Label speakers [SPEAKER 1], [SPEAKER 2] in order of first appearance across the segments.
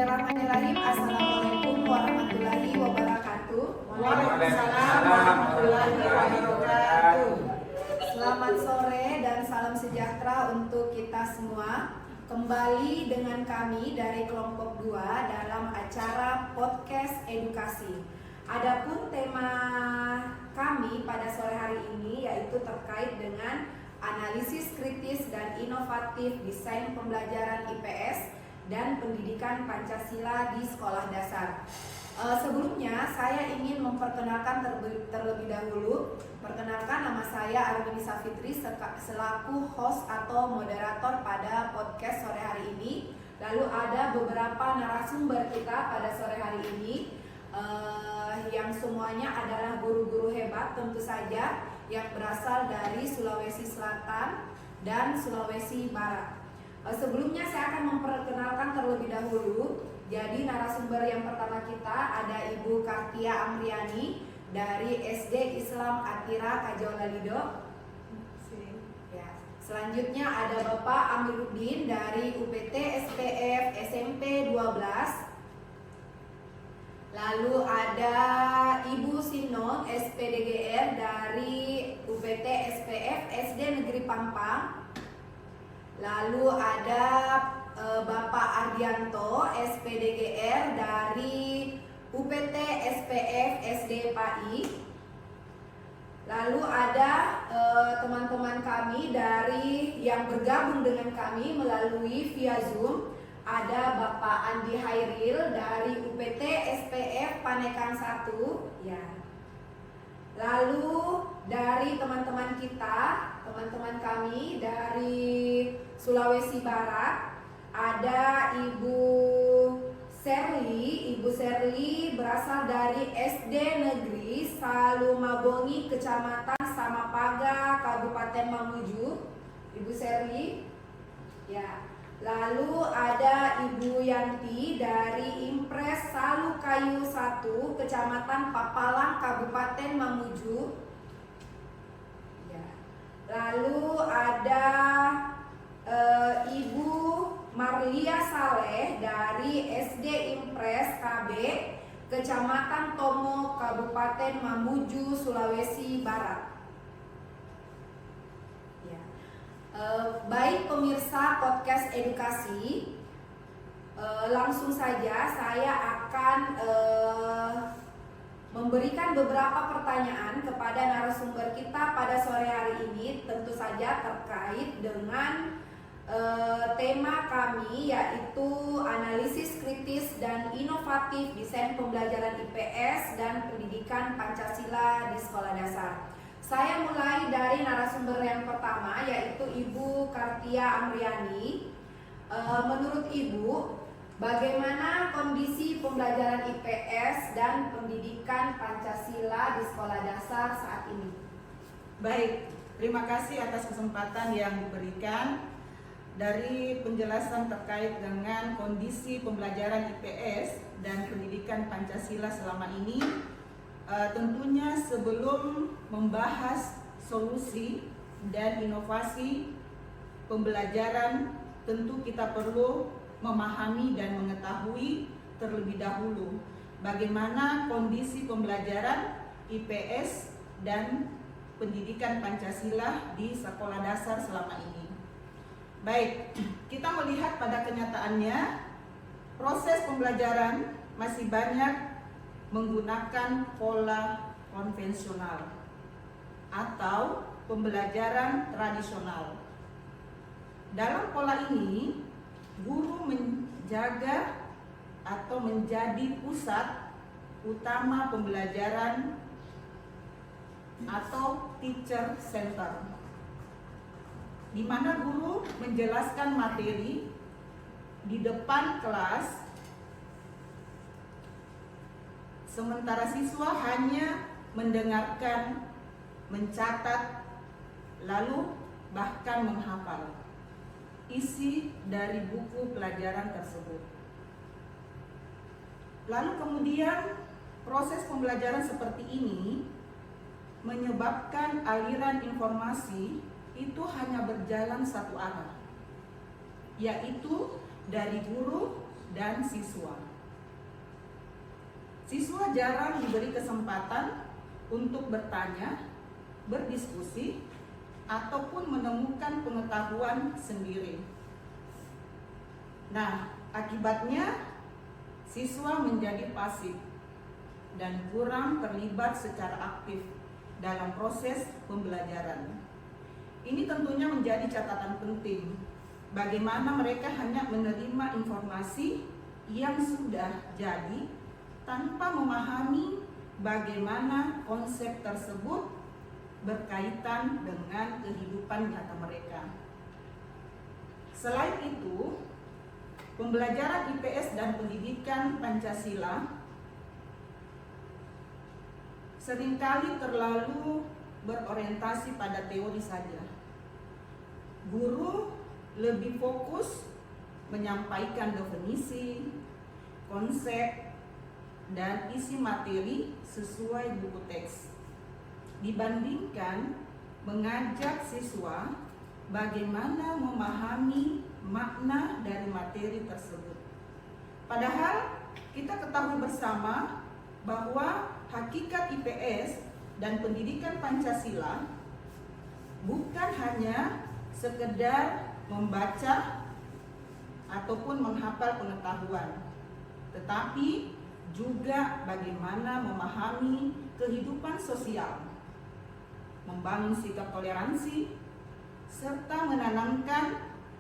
[SPEAKER 1] Bismillahirrahmanirrahim. Assalamualaikum warahmatullahi wabarakatuh.
[SPEAKER 2] Waalaikumsalam warahmatullahi wabarakatuh.
[SPEAKER 1] Selamat sore dan salam sejahtera untuk kita semua. Kembali dengan kami dari kelompok 2 dalam acara podcast edukasi. Adapun tema kami pada sore hari ini yaitu terkait dengan analisis kritis dan inovatif desain pembelajaran IPS dan pendidikan Pancasila di sekolah dasar. Sebelumnya saya ingin memperkenalkan terlebih dahulu. Perkenalkan, nama saya Arvinisa Fitri selaku host atau moderator pada podcast sore hari ini. Lalu ada beberapa narasumber kita pada sore hari ini yang semuanya adalah guru-guru hebat tentu saja yang berasal dari Sulawesi Selatan dan Sulawesi Barat. Sebelumnya saya akan memperkenalkan terlebih dahulu. Jadi narasumber yang pertama kita ada Ibu Kartia Amriani dari SD Islam Atira Kajolalido. Ya. Selanjutnya ada Bapak Amiruddin dari UPT SPF SMP 12. Lalu ada Ibu Sinon SPDGR dari UPT SPF SD Negeri Pampang. Lalu ada Bapak Ardianto SPDGR dari UPT SPF SD PAI. Lalu ada teman-teman kami dari yang bergabung dengan kami melalui via Zoom. Ada Bapak Andi Hairil dari UPT SPF Panekan 1 ya. Lalu dari teman-teman kami dari Sulawesi Barat ada Ibu Serli berasal dari SD Negeri Salumabongi Kecamatan Samapaga Kabupaten Mamuju. Ibu Serli ya. Lalu ada Ibu Yanti dari Impres Salukayu 1 Kecamatan Papalang Kabupaten Mamuju ya. Lalu ada Ibu Marlia Saleh dari SD Impres KB Kecamatan Tomo Kabupaten Mamuju Sulawesi Barat. Baik pemirsa podcast edukasi, langsung saja saya akan memberikan beberapa pertanyaan kepada narasumber kita pada sore hari ini, tentu saja terkait dengan tema kami yaitu analisis kritis dan inovatif desain pembelajaran IPS dan pendidikan Pancasila di sekolah dasar. Saya mulai dari narasumber yang pertama yaitu Ibu Kartia Amriani. Menurut Ibu, bagaimana kondisi pembelajaran IPS dan pendidikan Pancasila di sekolah dasar saat ini?
[SPEAKER 2] Baik, terima kasih atas kesempatan yang diberikan. Dari penjelasan terkait dengan kondisi pembelajaran IPS dan pendidikan Pancasila selama ini, tentunya sebelum membahas solusi dan inovasi pembelajaran, tentu kita perlu memahami dan mengetahui terlebih dahulu bagaimana kondisi pembelajaran IPS dan pendidikan Pancasila di sekolah dasar selama ini. Baik, kita melihat pada kenyataannya proses pembelajaran masih banyak menggunakan pola konvensional atau pembelajaran tradisional. Dalam pola ini, guru menjaga atau menjadi pusat utama pembelajaran atau teacher center, di mana guru menjelaskan materi di depan kelas, sementara siswa hanya mendengarkan, mencatat, lalu bahkan menghafal isi dari buku pelajaran tersebut. Lalu kemudian proses pembelajaran seperti ini menyebabkan aliran informasi itu hanya berjalan satu arah, yaitu dari guru dan siswa. Siswa jarang diberi kesempatan untuk bertanya, berdiskusi, ataupun menemukan pengetahuan sendiri. Nah, akibatnya siswa menjadi pasif dan kurang terlibat secara aktif dalam proses pembelajaran. Ini tentunya menjadi catatan penting. Bagaimana mereka hanya menerima informasi yang sudah jadi tanpa memahami bagaimana konsep tersebut berkaitan dengan kehidupan nyata mereka. Selain itu, pembelajaran IPS dan pendidikan Pancasila seringkali terlalu berorientasi pada teori saja. Guru lebih fokus menyampaikan definisi, konsep, dan isi materi sesuai buku teks, dibandingkan mengajak siswa bagaimana memahami makna dari materi tersebut. Padahal kita ketahui bersama bahwa hakikat IPS dan pendidikan Pancasila bukan hanya sekedar membaca ataupun menghafal pengetahuan, tetapi juga bagaimana memahami kehidupan sosial, membangun sikap toleransi, serta menanamkan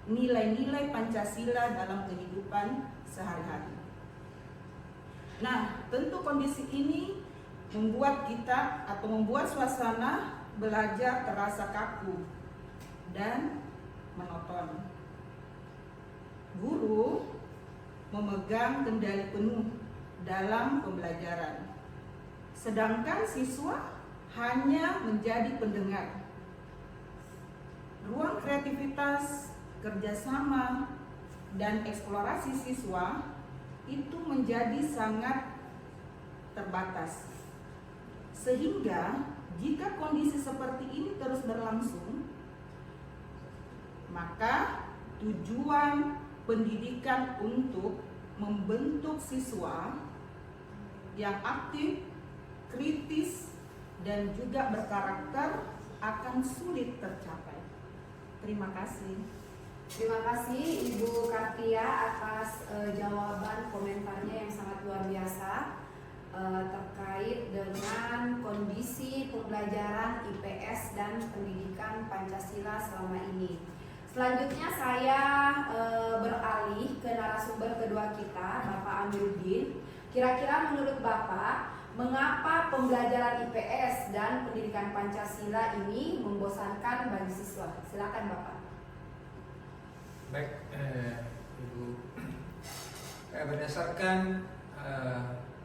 [SPEAKER 2] nilai-nilai Pancasila dalam kehidupan sehari-hari. Nah, tentu kondisi ini membuat kita atau membuat suasana belajar terasa kaku dan monoton. Guru memegang kendali penuh dalam pembelajaran, sedangkan siswa hanya menjadi pendengar. Ruang kreativitas, kerjasama, dan eksplorasi siswa itu menjadi sangat terbatas. Sehingga jika kondisi seperti ini terus berlangsung, maka tujuan pendidikan untuk membentuk siswa yang aktif, kritis, dan juga berkarakter akan sulit tercapai. Terima kasih.
[SPEAKER 1] Terima kasih Ibu Kartia atas jawaban komentarnya yang sangat luar biasa terkait dengan kondisi pembelajaran IPS dan pendidikan Pancasila selama ini. Selanjutnya saya beralih ke narasumber kedua kita, Bapak Amiruddin. Kira-kira menurut Bapak, mengapa pembelajaran IPS dan pendidikan Pancasila ini membosankan bagi siswa? Silakan Bapak.
[SPEAKER 3] Baik, Ibu. Berdasarkan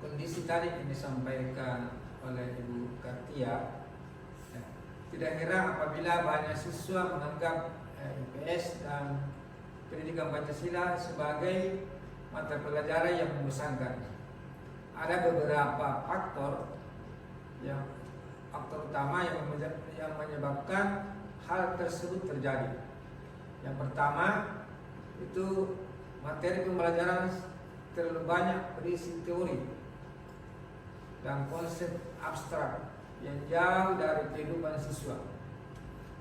[SPEAKER 3] kondisi tadi yang disampaikan oleh Ibu Kartia, tidak heran apabila banyak siswa menganggap IPS dan pendidikan Pancasila sebagai mata pelajaran yang membosankan. Ada beberapa faktor utama yang menyebabkan hal tersebut terjadi. Yang pertama itu materi pembelajaran terlalu banyak berisi teori dan konsep abstrak yang jauh dari kehidupan siswa.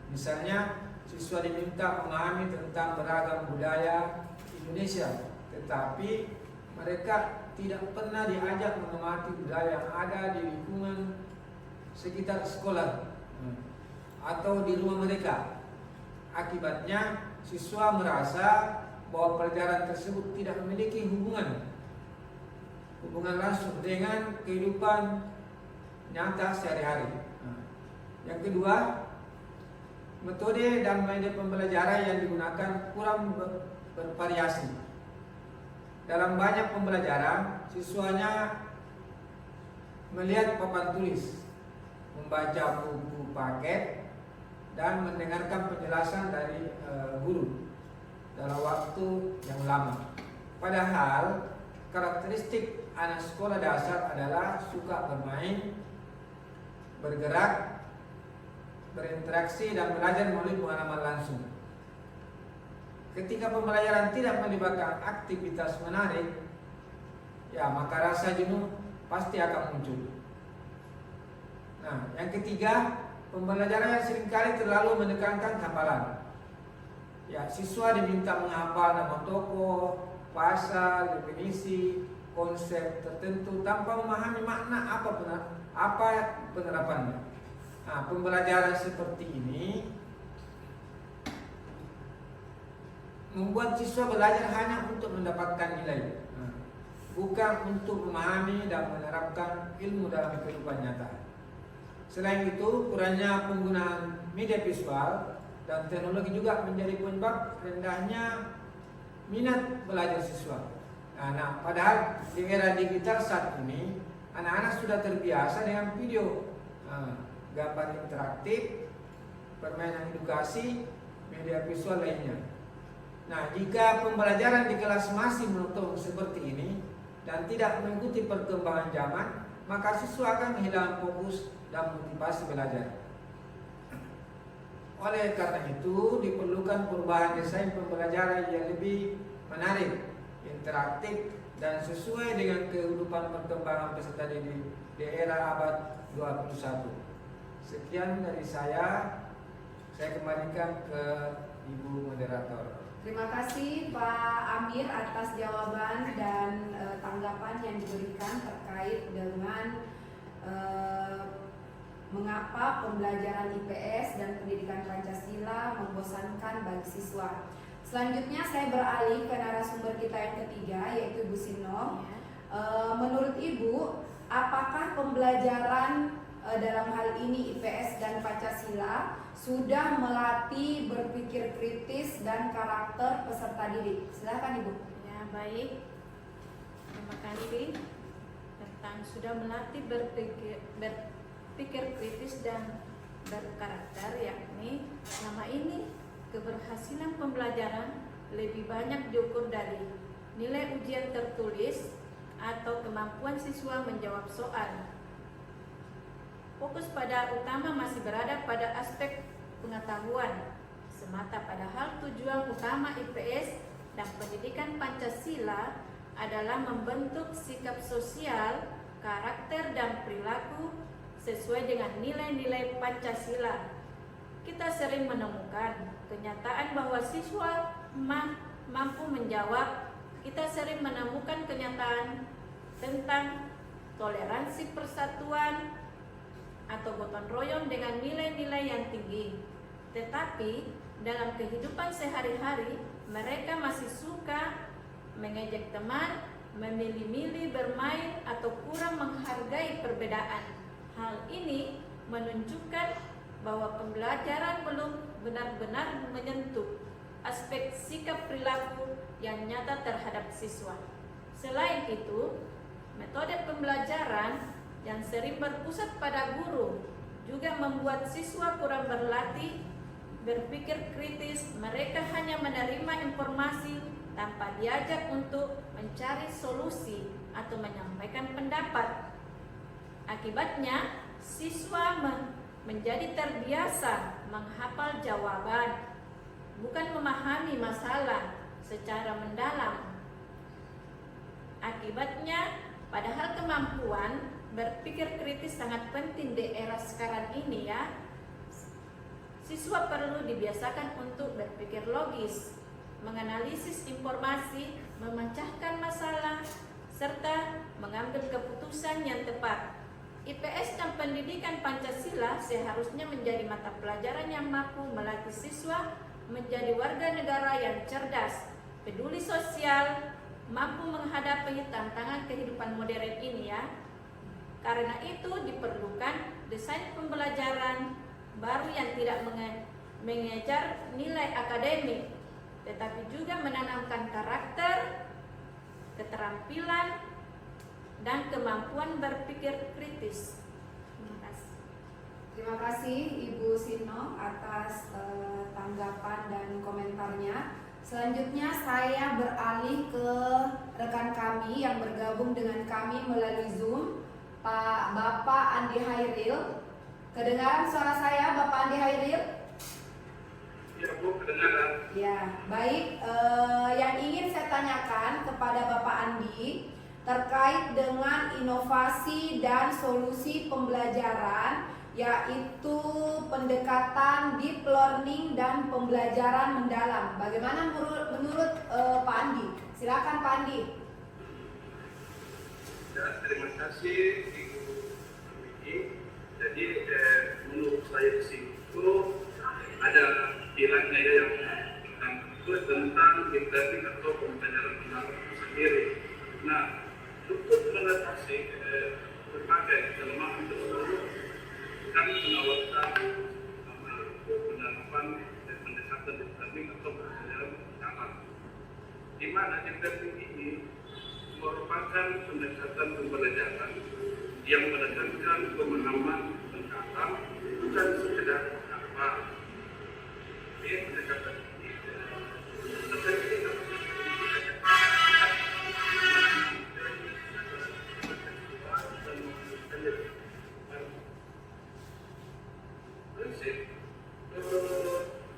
[SPEAKER 3] Misalnya, siswa diminta memahami tentang beragam budaya Indonesia, tetapi mereka tidak pernah diajak mengamati budaya yang ada di lingkungan sekitar sekolah atau di rumah mereka. Akibatnya, siswa merasa bahwa pelajaran tersebut tidak memiliki hubungan langsung dengan kehidupan nyata sehari-hari. Yang kedua, metode dan media pembelajaran yang digunakan kurang bervariasi. Dalam banyak pembelajaran, siswanya melihat papan tulis, membaca buku paket, dan mendengarkan penjelasan dari guru dalam waktu yang lama. Padahal karakteristik anak sekolah dasar adalah suka bermain, bergerak, berinteraksi, dan belajar melalui pengalaman langsung. ketika pembelajaran tidak melibatkan aktivitas menarik, ya maka rasa jenuh pasti akan muncul. Nah, yang ketiga, pembelajaran yang seringkali terlalu menekankan hafalan. Ya, siswa diminta menghafal nama tokoh, pasal, definisi, konsep tertentu tanpa memahami makna apa penerapannya. Nah, pembelajaran seperti ini membuat siswa belajar hanya untuk mendapatkan nilai, bukan untuk memahami dan menerapkan ilmu dalam kehidupan nyata. Selain itu, kurangnya penggunaan media visual dan teknologi juga menjadi penyebab rendahnya minat belajar siswa. Nah, padahal di era digital saat ini, anak-anak sudah terbiasa dengan video, gambar interaktif, permainan edukasi, media visual lainnya. Nah, jika pembelajaran di kelas masih monoton seperti ini dan tidak mengikuti perkembangan zaman, maka siswa akan kehilangan fokus dan motivasi belajar. Oleh karena itu, diperlukan perubahan desain pembelajaran yang lebih menarik, interaktif, dan sesuai dengan kehidupan perkembangan peserta didik di era abad 21. Sekian dari saya kembalikan ke Ibu Moderator.
[SPEAKER 1] Terima kasih Pak Amir atas jawaban dan tanggapan yang diberikan terkait dengan mengapa pembelajaran IPS dan pendidikan Pancasila membosankan bagi siswa. Selanjutnya saya beralih ke narasumber kita yang ketiga, yaitu Bu Sino. Menurut Ibu, apakah pembelajaran dalam hal ini IPS dan Pancasila sudah melatih berpikir kritis dan karakter peserta didik? Silakan Ibu.
[SPEAKER 4] Ya, baik. Terima kasih. Tentang sudah melatih berpikir kritis dan berkarakter, yakni selama ini keberhasilan pembelajaran lebih banyak diukur dari nilai ujian tertulis atau kemampuan siswa menjawab soal. Fokus pada utama masih berada pada aspek pengetahuan semata, padahal tujuan utama IPS dan pendidikan Pancasila adalah membentuk sikap sosial, karakter dan perilaku sesuai dengan nilai-nilai Pancasila. Kita sering menemukan kenyataan bahwa siswa mampu menjawab. Kita sering menemukan kenyataan tentang toleransi persatuan atau gotong royong dengan nilai-nilai yang tinggi. Tetapi dalam kehidupan sehari-hari mereka masih suka mengejek teman, memilih-milih bermain atau kurang menghargai perbedaan. Hal ini menunjukkan bahwa pembelajaran belum benar-benar menyentuh aspek sikap perilaku yang nyata terhadap siswa. Selain itu, metode pembelajaran yang sering berpusat pada guru juga membuat siswa kurang berlatih berpikir kritis. Mereka hanya menerima informasi tanpa diajak untuk mencari solusi atau menyampaikan pendapat. Akibatnya, siswa menjadi terbiasa menghafal jawaban, bukan memahami masalah secara mendalam. Akibatnya, padahal kemampuan berpikir kritis sangat penting di era sekarang ini ya. Siswa perlu dibiasakan untuk berpikir logis, menganalisis informasi, memecahkan masalah, serta mengambil keputusan yang tepat. IPS dan pendidikan Pancasila seharusnya menjadi mata pelajaran yang mampu melatih siswa menjadi warga negara yang cerdas, peduli sosial, mampu menghadapi tantangan kehidupan modern ini ya. Karena itu diperlukan desain pembelajaran baru yang tidak mengejar nilai akademik, tetapi juga menanamkan karakter, keterampilan, dan kemampuan berpikir kritis. Terima kasih.
[SPEAKER 1] Terima kasih Ibu Sino atas tanggapan dan komentarnya. Selanjutnya saya beralih ke rekan kami yang bergabung dengan kami melalui Zoom, Bapak Andi Hairil. Kedengaran suara saya, Bapak Andi Hairil?
[SPEAKER 5] Ya Bu, kedengaran.
[SPEAKER 1] Ya, baik. Yang ingin saya tanyakan kepada Bapak Andi terkait dengan inovasi dan solusi pembelajaran, yaitu pendekatan deep learning dan pembelajaran mendalam. Bagaimana menurut Pak Andi? Silakan Pak Andi.
[SPEAKER 5] Ya, terima kasih Ibu Vicky. Jadi menurut saya di situ ada bilangnya ya yang tentang internet atau pembelajaran mendalam itu sendiri. Nah, untuk mengatasi berbagai kelemahan tersebut, kami menawarkan penerapan dan pendekatan learning atau pembelajaran mendalam, di mana learning ini merupakan pendekatan pembelajaran yang menekankan pemahaman mendalam, bukan sekedar apa. Ini pendekatan ini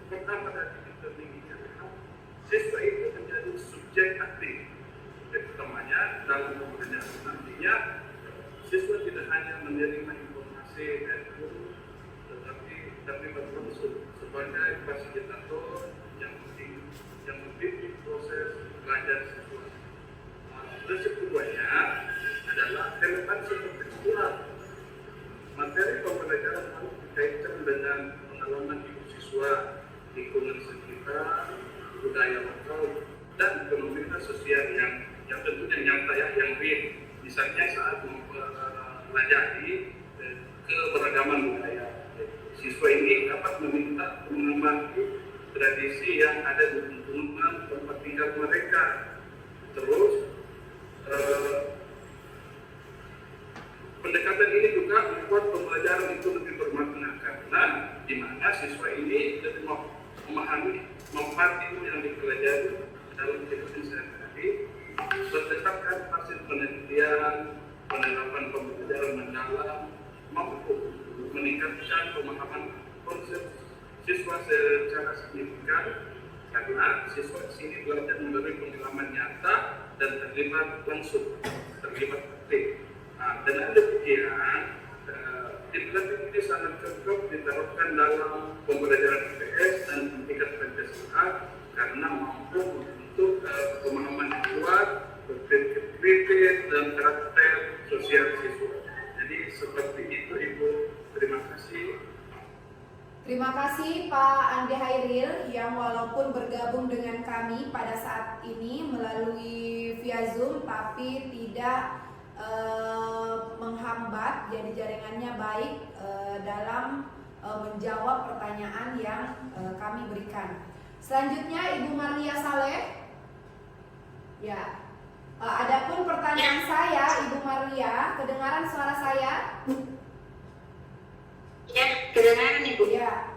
[SPEAKER 5] pertama dari tertingginya siswa itu menjadi subjek aktif. Utamanya dalam pembelajaran nantinya siswa tidak hanya menerima informasi dari guru, tapi berfungsi sebagai fasilitator yang membimbing proses belajar siswa. Prinsip keduanya adalah relevansi kontekstual. Materi pembelajaran harus dikaitkan dengan pengalaman hidup siswa, lingkungan sekitar, budaya lokal, dan fenomena sosial yang tentunya nyata ya, yang real. Misalnya saat mempelajari keberagaman budaya, siswa ini dapat meminta mengamati tradisi yang ada di lingkungan tempat tinggal mereka. Terus pendekatan ini juga membuat pembelajaran itu lebih bermakna karena di mana siswa ini lebih memahami manfaat ilmu yang dipelajari dalam kehidupan sehari-hari, berdasarkan hasil penelitian, penerapan pembelajaran mendalam, mampu meningkatkan pemahaman konsep siswa secara signifikan karena siswa di sini belajar melalui pengalaman nyata dan terlibat langsung, terlibat aktif. Nah, dengan demikian, implementasi ini sangat cocok diterapkan dalam pembelajaran IPS dan pendidikan Pancasila karena mampu membentuk pemahaman yang kuat, berpikir kritis dan karakter sosial siswa. Jadi seperti itu Ibu. Terima kasih.
[SPEAKER 1] Terima kasih Pak Andi Hairil yang walaupun bergabung dengan kami pada saat ini melalui via Zoom tapi tidak menghambat, jadi jaringannya baik dalam menjawab pertanyaan yang kami berikan. Selanjutnya Ibu Maria Saleh. Ya. Adapun pertanyaan saya, Ibu Maria, kedengaran suara saya?
[SPEAKER 6] Ya, kedengaran Ibu.
[SPEAKER 1] Ya.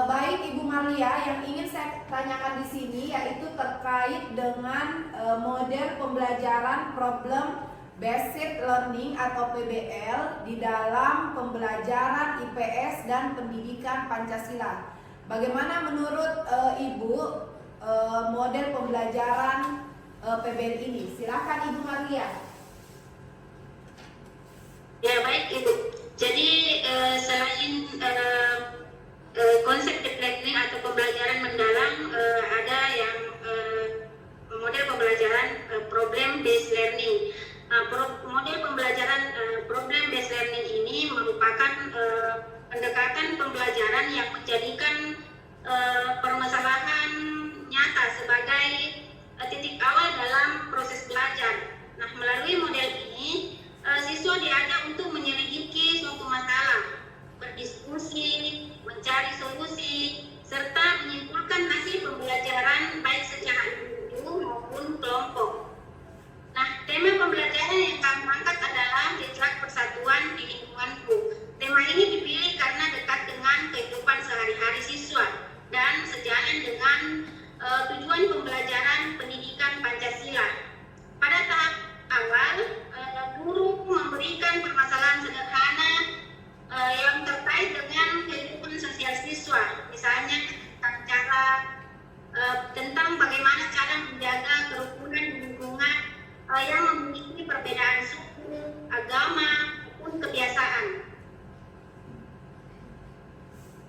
[SPEAKER 1] Baik Ibu Maria, yang ingin saya tanyakan di sini yaitu terkait dengan model pembelajaran problem Based Learning atau PBL di dalam pembelajaran IPS dan pendidikan Pancasila. Bagaimana menurut Ibu model pembelajaran PBL ini? Silakan Ibu Maria.
[SPEAKER 6] Ya baik Ibu. Jadi selain konsep deep learning atau pembelajaran mendalam, ada yang model pembelajaran problem based learning. Model pembelajaran problem based learning ini merupakan pendekatan pembelajaran yang menjadikan permasalahan nyata sebagai titik awal dalam proses belajar. Nah, melalui model ini siswa diajak untuk menyelidiki suatu masalah, berdiskusi, mencari solusi, serta menyimpulkan hasil pembelajaran baik secara individu maupun kelompok. Nah, tema pembelajaran yang kami angkat adalah Jejak Persatuan di Lingkunganku. Tema ini dipilih karena dekat dengan kehidupan sehari-hari siswa dan sejalan dengan tujuan pembelajaran pendidikan Pancasila. Pada tahap awal, guru memberikan permasalahan sederhana yang terkait dengan kehidupan sosial siswa, misalnya tentang cara cara menjaga kerukunan di lingkungan yang memiliki perbedaan suku, agama, maupun kebiasaan.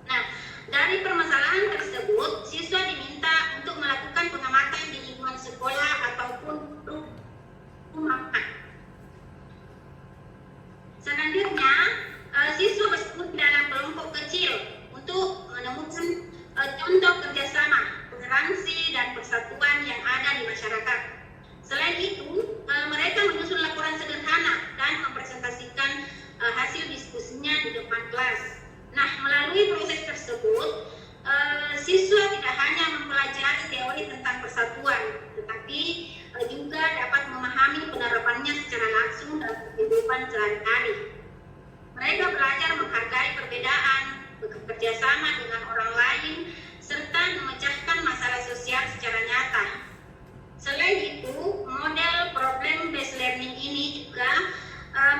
[SPEAKER 6] Nah, dari permasalahan tersebut, siswa diminta untuk melakukan pengamatan di lingkungan sekolah ataupun rumah. Selanjutnya, siswa berkumpul dalam kelompok kecil untuk menemukan contoh kerjasama, toleransi, dan persatuan yang ada di masyarakat. Selain itu, mereka menyusun laporan sederhana dan mempresentasikan hasil diskusinya di depan kelas. Nah, melalui proses tersebut, siswa tidak hanya mempelajari teori tentang persatuan, tetapi juga dapat memahami penerapannya secara langsung dalam kehidupan sehari-hari. Mereka belajar menghargai perbedaan, bekerja sama dengan orang lain, serta memecahkan masalah sosial secara nyata. Selain itu, model problem-based learning ini juga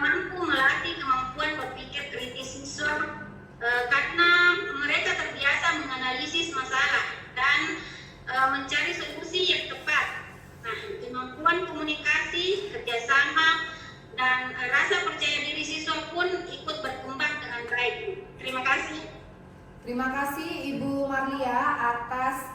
[SPEAKER 6] mampu melatih kemampuan berpikir kritis siswa karena mereka terbiasa menganalisis masalah dan mencari solusi yang tepat. Nah, kemampuan komunikasi, kerjasama, dan rasa percaya diri siswa pun ikut berkembang dengan baik. Terima kasih.
[SPEAKER 1] Terima kasih Ibu Marlia atas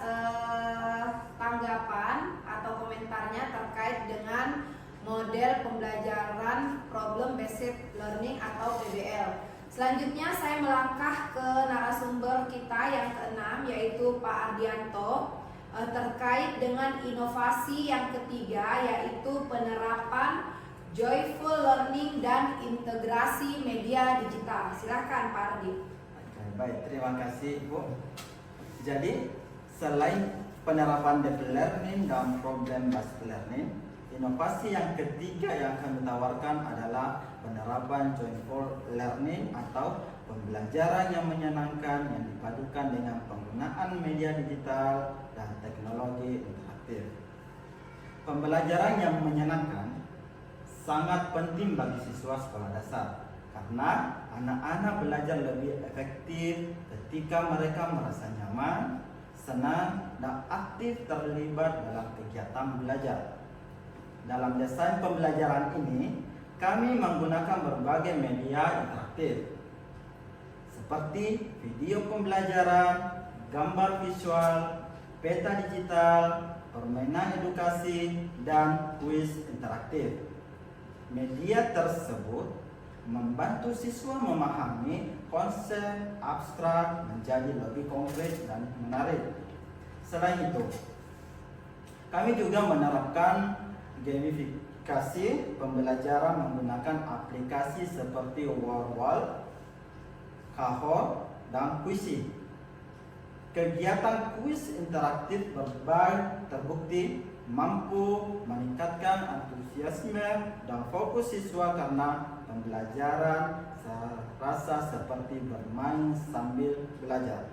[SPEAKER 1] tanggapan atau komentarnya terkait dengan model pembelajaran problem based learning atau PBL. Selanjutnya saya melangkah ke narasumber kita yang keenam, yaitu Pak Ardianto, terkait dengan inovasi yang ketiga, yaitu penerapan joyful learning dan integrasi media digital. Silakan Pak Ardi.
[SPEAKER 7] Baik, terima kasih Bu. Jadi, selain penerapan deep learning dan problem based learning, inovasi yang ketiga yang kami tawarkan adalah penerapan joyful learning atau pembelajaran yang menyenangkan yang dipadukan dengan penggunaan media digital dan teknologi interaktif. Pembelajaran yang menyenangkan sangat penting bagi siswa sekolah dasar karena anak-anak belajar lebih efektif ketika mereka merasa nyaman, senang, dan aktif terlibat dalam kegiatan belajar. Dalam desain pembelajaran ini, kami menggunakan berbagai media interaktif seperti video pembelajaran, gambar visual, peta digital, permainan edukasi, dan kuis interaktif. Media tersebut membantu siswa memahami konsep abstrak menjadi lebih konkret dan menarik. Selain itu, kami juga menerapkan gamifikasi pembelajaran menggunakan aplikasi seperti Wordwall, Kahoot, dan Quizizz. Kegiatan kuis interaktif berbagai terbukti mampu meningkatkan antusiasme dan fokus siswa karena pembelajaran serasa seperti bermain sambil belajar.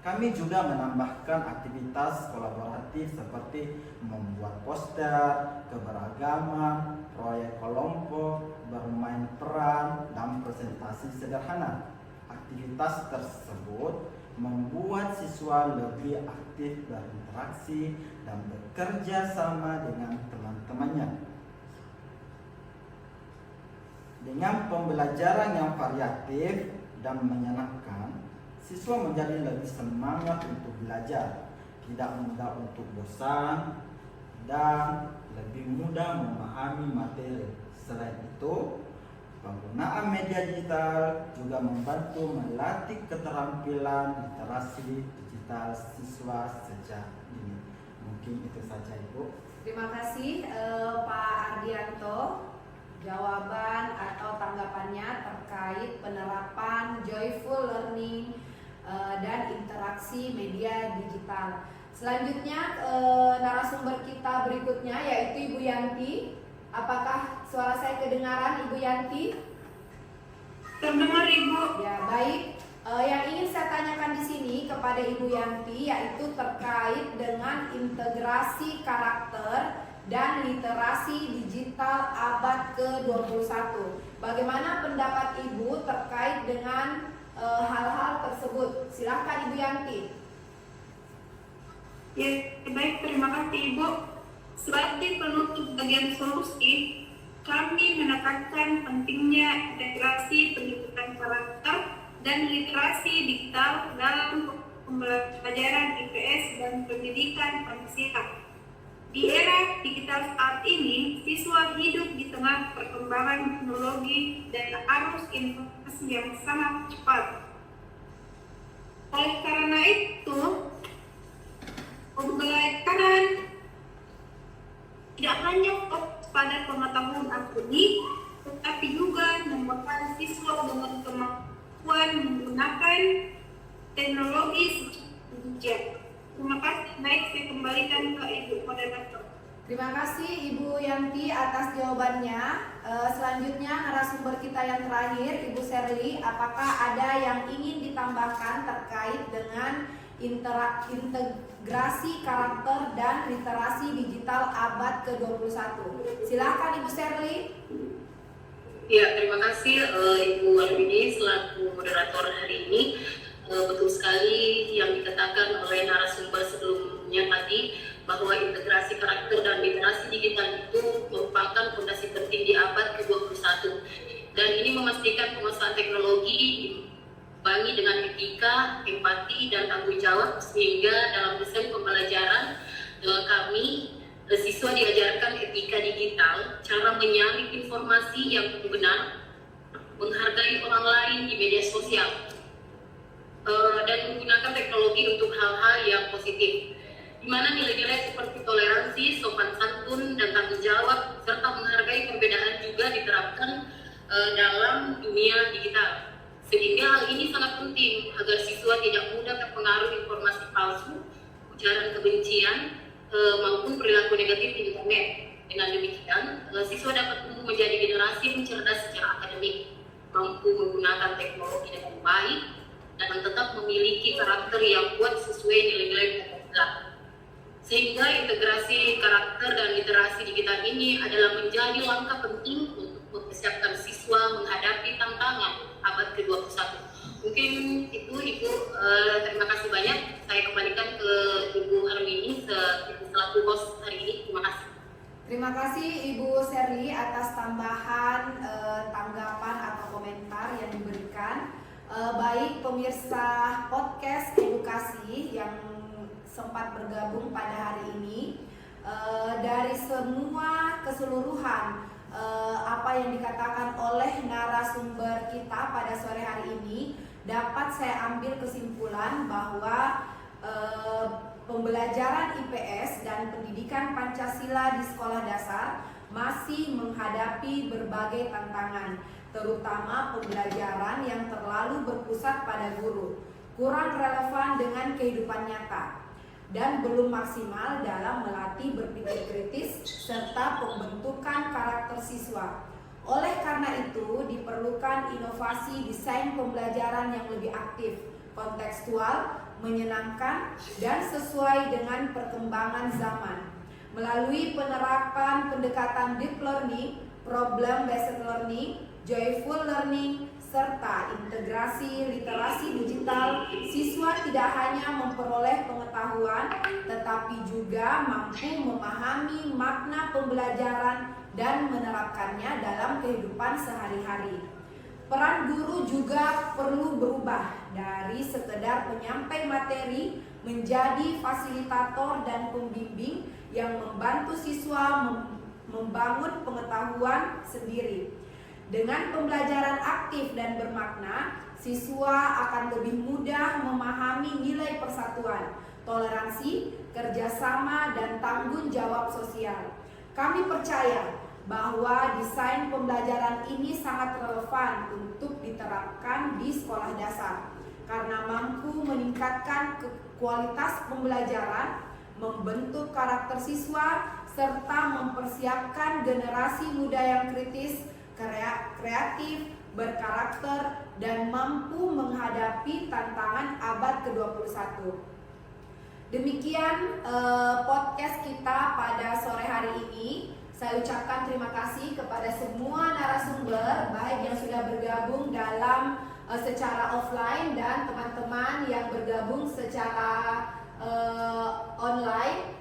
[SPEAKER 7] Kami juga menambahkan aktivitas kolaboratif seperti membuat poster, keberagaman, proyek kelompok, bermain peran, dan presentasi sederhana. Aktivitas tersebut membuat siswa lebih aktif berinteraksi dan bekerja sama dengan teman-temannya. Dengan pembelajaran yang variatif dan menyenangkan, siswa menjadi lebih semangat untuk belajar, tidak mudah untuk bosan, dan lebih mudah memahami materi. Selain itu, penggunaan media digital juga membantu melatih keterampilan literasi digital siswa sejak dini. Mungkin itu saja Ibu.
[SPEAKER 1] Terima kasih Pak Ardianto. Jawaban atau tanggapannya terkait penerapan joyful learning dan interaksi media digital. Selanjutnya narasumber kita berikutnya yaitu Ibu Yanti. Apakah suara saya kedengaran Ibu Yanti?
[SPEAKER 8] Terdengar Ibu.
[SPEAKER 1] Ya, baik. Yang ingin saya tanyakan di sini kepada Ibu Yanti yaitu terkait dengan integrasi karakter dan literasi digital abad ke-21. Bagaimana pendapat Ibu terkait dengan hal-hal tersebut? Silakan Ibu Yanti.
[SPEAKER 8] Ya, baik, terima kasih Ibu. Sebagai penutup bagian solusi, kami menekankan pentingnya integrasi pendidikan karakter dan literasi digital dalam pembelajaran IPS dan pendidikan Pancasila. Di era digital saat ini, siswa hidup di tengah perkembangan teknologi dan arus informasi yang sangat cepat. Oleh karena itu, pembelajaran tidak hanya fokus pada pengetahuan akademik, tetapi juga membekali siswa dengan kemampuan menggunakan teknologi digital. Terima kasih. Baik, saya kembalikan ke Ibu Moderator.
[SPEAKER 1] Terima kasih Ibu Yanti atas jawabannya. Selanjutnya narasumber kita yang terakhir, Ibu Sherly, apakah ada yang ingin ditambahkan terkait dengan integrasi karakter dan literasi digital abad ke-21? Silakan Ibu Sherly.
[SPEAKER 9] Ya, terima kasih Ibu Arwini selaku moderator hari ini. Betul sekali yang dikatakan oleh narasumber sebelumnya tadi, bahwa integrasi karakter dan literasi digital itu merupakan fondasi penting di abad ke-21, dan ini memastikan penguasaan teknologi diimbangi dengan etika, empati, dan tanggung jawab, sehingga dalam desain pembelajaran kami siswa diajarkan etika digital, cara menyaring informasi yang benar, menghargai orang lain di media sosial, dan menggunakan teknologi untuk hal-hal yang positif, di mana nilai-nilai seperti toleransi, sopan santun, dan tanggung jawab, serta menghargai perbedaan juga diterapkan dalam dunia digital. Sehingga hal ini sangat penting agar siswa tidak mudah terpengaruh informasi palsu, ujaran kebencian, maupun perilaku negatif di internet. Dengan demikian, siswa dapat tumbuh menjadi generasi yang cerdas secara akademik, mampu menggunakan teknologi dengan baik, dan tetap memiliki karakter yang kuat sesuai nilai-nilai Pancasila. Sehingga integrasi karakter dan literasi digital ini adalah menjadi langkah penting untuk mempersiapkan siswa menghadapi tantangan abad ke-21. Mungkin itu Ibu, terima kasih banyak. Saya kembalikan ke Ibu Arwini selaku host hari ini. Terima kasih.
[SPEAKER 1] Terima kasih Ibu Sherly atas tambahan tanggapan atau komentar yang diberikan. Baik pemirsa podcast edukasi yang sempat bergabung pada hari ini, dari semua keseluruhan apa yang dikatakan oleh narasumber kita pada sore hari ini, dapat saya ambil kesimpulan bahwa pembelajaran IPS dan pendidikan Pancasila di sekolah dasar masih menghadapi berbagai tantangan, terutama pembelajaran yang terlalu berpusat pada guru, kurang relevan dengan kehidupan nyata, dan belum maksimal dalam melatih berpikir kritis serta pembentukan karakter siswa. Oleh karena itu, diperlukan inovasi desain pembelajaran yang lebih aktif, kontekstual, menyenangkan, dan sesuai dengan perkembangan zaman. Melalui penerapan pendekatan deep learning, problem based learning, joyful learning, serta integrasi literasi digital, siswa tidak hanya memperoleh pengetahuan, tetapi juga mampu memahami makna pembelajaran dan menerapkannya dalam kehidupan sehari-hari. Peran guru juga perlu berubah dari sekedar penyampai materi menjadi fasilitator dan pembimbing yang membantu siswa membangun pengetahuan sendiri. Dengan pembelajaran aktif dan bermakna, siswa akan lebih mudah memahami nilai persatuan, toleransi, kerjasama, dan tanggung jawab sosial. Kami percaya bahwa desain pembelajaran ini sangat relevan untuk diterapkan di sekolah dasar karena mampu meningkatkan kualitas pembelajaran, membentuk karakter siswa, serta mempersiapkan generasi muda yang kritis, kreatif, berkarakter, dan mampu menghadapi tantangan abad ke-21. Demikian podcast kita pada sore hari ini. Saya ucapkan terima kasih kepada semua narasumber, baik yang sudah bergabung dalam secara offline dan teman-teman yang bergabung secara online.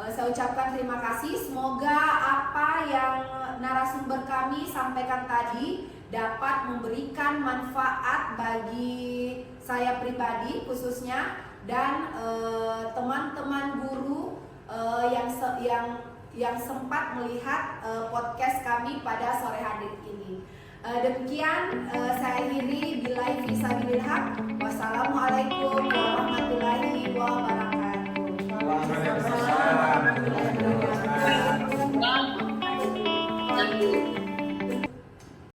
[SPEAKER 1] Saya ucapkan terima kasih. Semoga apa yang narasumber kami sampaikan tadi dapat memberikan manfaat bagi saya pribadi khususnya, dan teman-teman guru yang sempat melihat podcast kami pada sore hari ini. Demikian saya akhiri. Billahi fisabilillah. Wassalamualaikum